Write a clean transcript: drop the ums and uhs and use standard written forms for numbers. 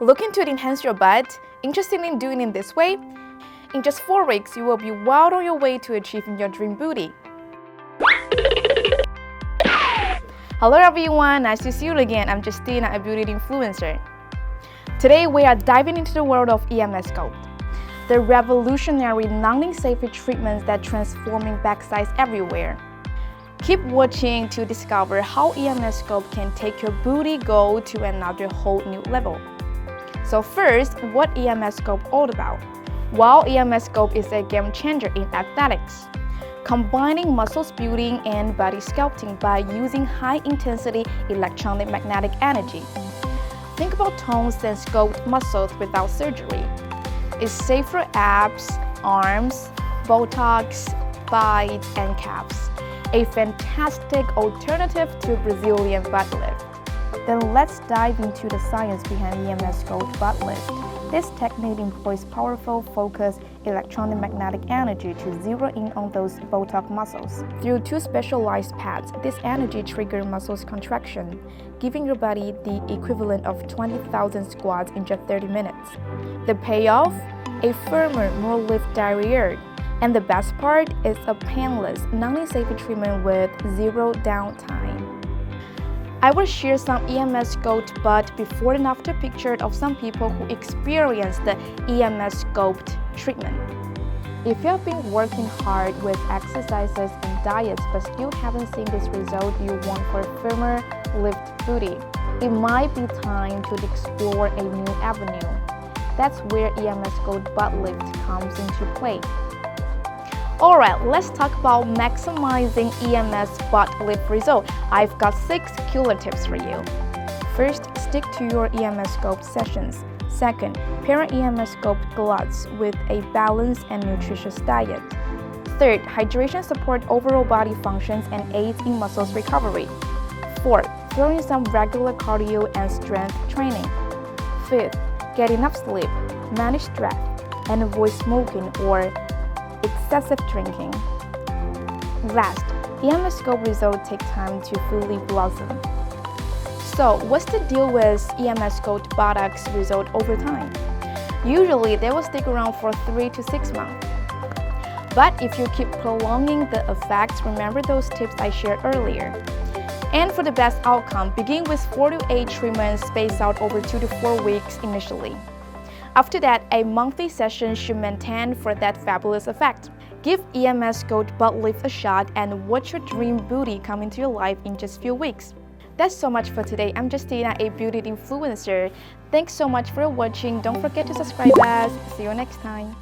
Looking to enhance your butt? Interested in doing it this way? In just 4 weeks, you will be well on your way to achieving your dream booty. Hello everyone, nice to see you again. I'm Justina, a beauty influencer. Today we are diving into the world of Emsculpt, the revolutionary non-invasive treatments that transforming back size everywhere. Keep watching to discover how Emsculpt can take your booty goal to another whole new level. So first, what Emsculpt all about? Well, Emsculpt is a game changer in athletics, combining muscles building and body sculpting by using high-intensity electronic magnetic energy. Think about tones and sculpt muscles without surgery. It's safe for abs, arms, buttocks, thighs, and calves. A fantastic alternative to Brazilian butt lift. Then let's dive into the science behind Emsculpt Butt Lift. This technique employs powerful, focused electronic magnetic energy to zero in on those buttock muscles. Through 2 specialized pads, this energy triggers muscles contraction, giving your body the equivalent of 20,000 squats in just 30 minutes. The payoff? A firmer, more lift derriere. And the best part is a painless, non-invasive treatment with 0 downtime. I will share some Emsculpt butt before and after pictures of some people who experienced the Emsculpt treatment. If you have been working hard with exercises and diets but still haven't seen this result you want for a firmer, lift booty, it might be time to explore a new avenue. That's where Emsculpt Butt Lift comes into play. Alright, let's talk about maximizing EMS butt lift result. I've got 6 killer tips for you. First, stick to your Emsculpt sessions. Second, pair Emsculpt gluts with a balanced and nutritious diet. Third, hydration supports overall body functions and aids in muscles recovery. Fourth, throw in some regular cardio and strength training. Fifth, get enough sleep, manage stress, and avoid smoking or excessive drinking. Last, Emsculpt results take time to fully blossom. So, what's the deal with Emsculpt buttocks result over time? Usually, they will stick around for 3 to 6 months. But if you keep prolonging the effects, remember those tips I shared earlier. And for the best outcome, begin with 4 to 8 treatments spaced out over 2 to 4 weeks initially. After that, a monthly session should maintain for that fabulous effect. Give Emsculpt Butt Lift a shot and watch your dream booty come into your life in just a few weeks. That's so much for today. I'm Justina, a beauty influencer. Thanks so much for watching. Don't forget to subscribe us. See you next time.